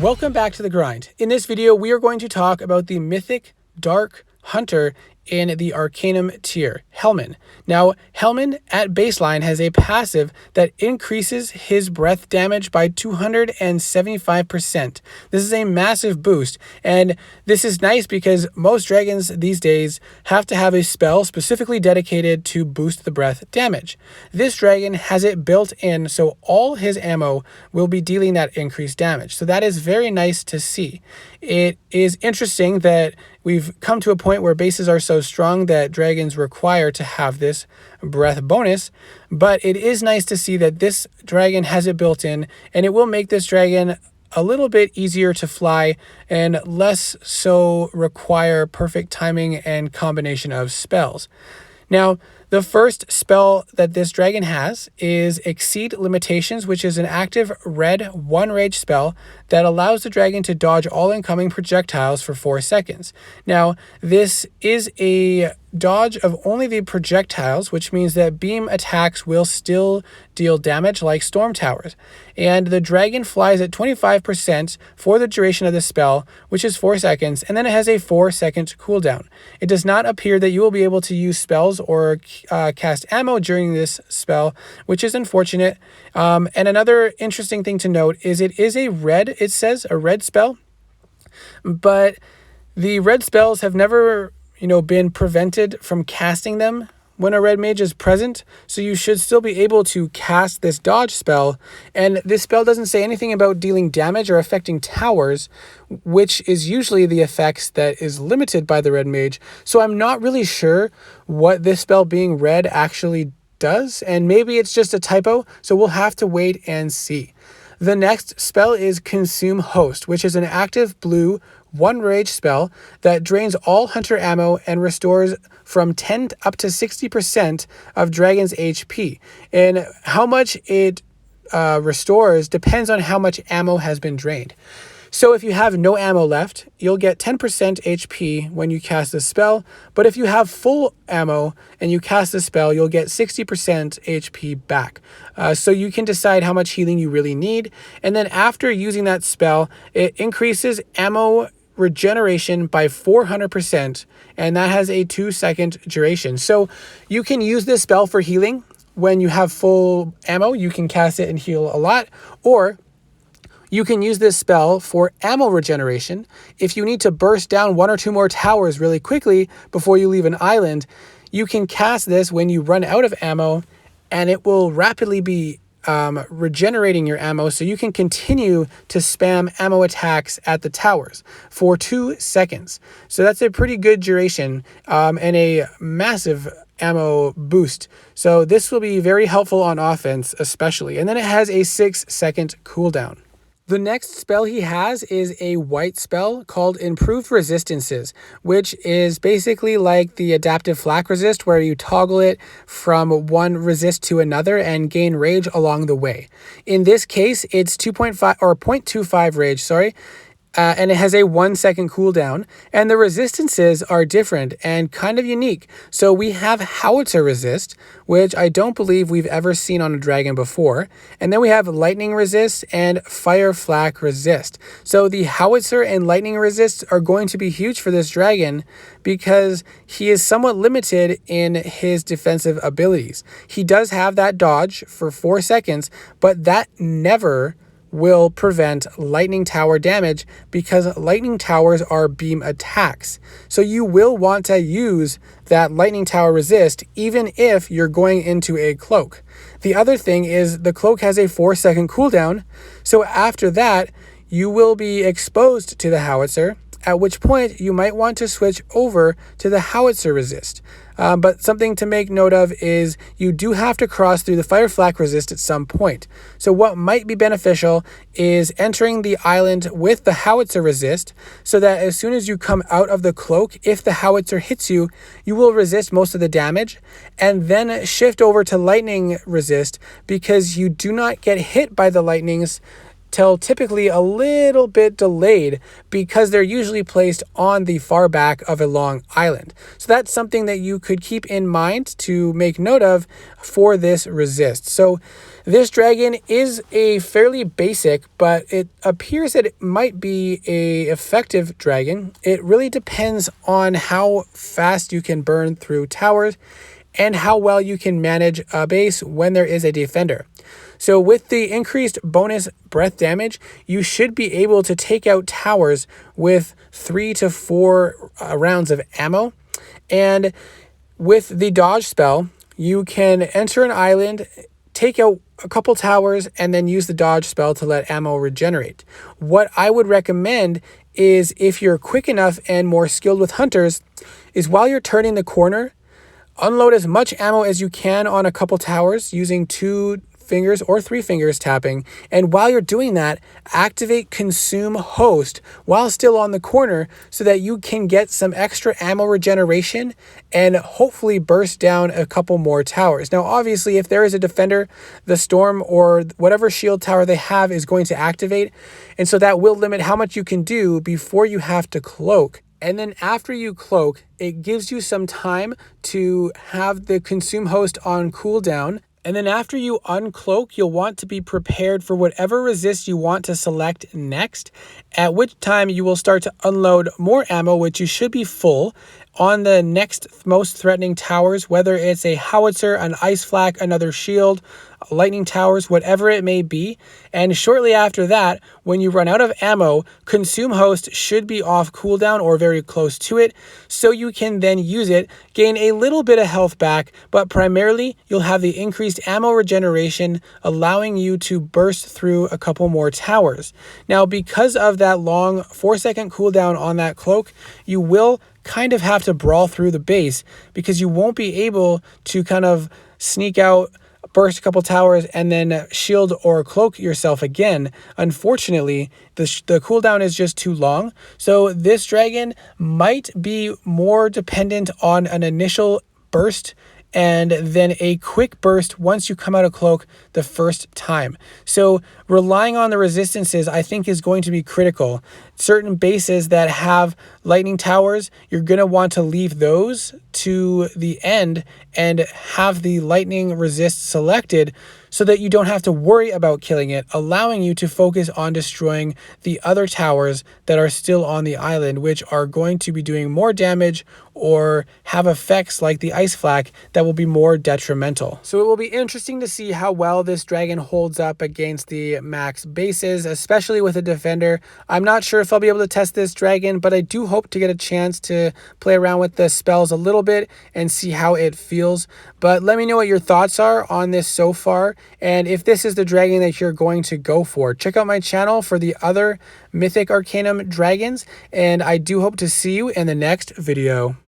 Welcome back to The Grind. In this video, we are going to talk about the Mythic Dark Hunter in the Arcanum tier, Helminn. Now, Helminn at baseline has a passive that increases his breath damage by 275%. This is a massive boost, and this is nice because most dragons these days have to have a spell specifically dedicated to boost the breath damage. This dragon has it built in, so all his ammo will be dealing that increased damage. So that is very nice to see. It is interesting that we've come to a point where bases are so strong that dragons require to have this breath bonus, but it is nice to see that this dragon has it built in, and it will make this dragon a little bit easier to fly and less so require perfect timing and combination of spells. Now, the first spell that this dragon has is Exceed Limitations, which is an active red 1 rage spell that allows the dragon to dodge all incoming projectiles for 4 seconds. Now, this is a dodge of only the projectiles, which means that beam attacks will still deal damage like storm towers. And the dragon flies at 25% for the duration of the spell, which is 4 seconds, and then it has a 4-second cooldown. It does not appear that you will be able to use spells or cast ammo during this spell, which is unfortunate. And another interesting thing to note is it is a red, it says a red spell, but the red spells have never been prevented from casting them when a red mage is present, so you should still be able to cast this dodge spell. And this spell doesn't say anything about dealing damage or affecting towers, which is usually the effects that is limited by the red mage. So I'm not really sure what this spell being red actually does, and maybe it's just a typo, so we'll have to wait and see. The next spell is Consume Host, which is an active blue 1 rage spell that drains all hunter ammo and restores from 10 up to 60% of dragon's HP. And how much it restores depends on how much ammo has been drained. So if you have no ammo left, you'll get 10% HP when you cast the spell, but if you have full ammo and you cast the spell, you'll get 60% HP back. So you can decide how much healing you really need, and then after using that spell, it increases ammo regeneration by 400%, and that has a 2-second duration. So you can use this spell for healing. When you have full ammo, you can cast it and heal a lot, or you can use this spell for ammo regeneration. If you need to burst down 1 or 2 more towers really quickly before you leave an island, you can cast this when you run out of ammo, and it will rapidly be regenerating your ammo, so you can continue to spam ammo attacks at the towers for 2 seconds. So that's a pretty good duration and a massive ammo boost. So this will be very helpful on offense especially. And then it has a 6-second cooldown. The next spell he has is a white spell called Improved Resistances, which is basically like the adaptive flak resist, where you toggle it from one resist to another and gain rage along the way. In this case, it's 2.5 or 0.25 rage, and it has a 1-second cooldown, and the resistances are different and kind of unique. So we have Howitzer Resist, which I don't believe we've ever seen on a dragon before, and then we have Lightning Resist and Fire Flak Resist. So the Howitzer and Lightning Resist are going to be huge for this dragon because he is somewhat limited in his defensive abilities. He does have that dodge for 4 seconds, but that never will prevent lightning tower damage because lightning towers are beam attacks. So you will want to use that lightning tower resist even if you're going into a cloak. The other thing is the cloak has a 4-second cooldown, so after that you will be exposed to the howitzer, at which point you might want to switch over to the howitzer resist. But something to make note of is you do have to cross through the fire flak resist at some point. So what might be beneficial is entering the island with the howitzer resist, so that as soon as you come out of the cloak, if the howitzer hits you, you will resist most of the damage, and then shift over to lightning resist because you do not get hit by the lightnings till typically a little bit delayed because they're usually placed on the far back of a long island. So that's something that you could keep in mind to make note of for this resist. So this dragon is a fairly basic, but it appears that it might be a effective dragon. It really depends on how fast you can burn through towers and how well you can manage a base when there is a defender. So with the increased bonus breath damage, you should be able to take out towers with 3 to 4 rounds of ammo. And with the dodge spell, you can enter an island, take out a couple towers, and then use the dodge spell to let ammo regenerate. What I would recommend is, if you're quick enough and more skilled with hunters, is while you're turning the corner, unload as much ammo as you can on a couple towers using 2 fingers or 3 fingers tapping. And while you're doing that, activate Consume Host while still on the corner so that you can get some extra ammo regeneration and hopefully burst down a couple more towers. Now, obviously, if there is a defender, the storm or whatever shield tower they have is going to activate. And so that will limit how much you can do before you have to cloak. And then after you cloak, it gives you some time to have the Consume Host on cooldown. And then after you uncloak, you'll want to be prepared for whatever resist you want to select next, at which time you will start to unload more ammo, which you should be full, on the next most threatening towers, whether it's a howitzer, an ice flak, another shield, lightning towers, whatever it may be. And shortly after that, when you run out of ammo, Consume Host should be off cooldown or very close to it, so you can then use it, gain a little bit of health back, but primarily you'll have the increased ammo regeneration, allowing you to burst through a couple more towers. Now, because of that long 4-second cooldown on that cloak, you will kind of have to brawl through the base because you won't be able to kind of sneak out, burst a couple towers, and then shield or cloak yourself again. Unfortunately, the cooldown is just too long. So this dragon might be more dependent on an initial burst and then a quick burst once you come out of cloak the first time. So relying on the resistances, I think, is going to be critical. Certain bases that have lightning towers, you're going to want to leave those to the end and have the lightning resist selected so that you don't have to worry about killing it, allowing you to focus on destroying the other towers that are still on the island, which are going to be doing more damage or have effects like the ice flak that will be more detrimental. So it will be interesting to see how well this dragon holds up against the max bases, especially with a defender. I'm not sure if I'll be able to test this dragon, but I do hope to get a chance to play around with the spells a little bit and see how it feels. But let me know what your thoughts are on this so far, and if this is the dragon that you're going to go for. Check out my channel for the other Mythic Arcanum dragons, and I do hope to see you in the next video.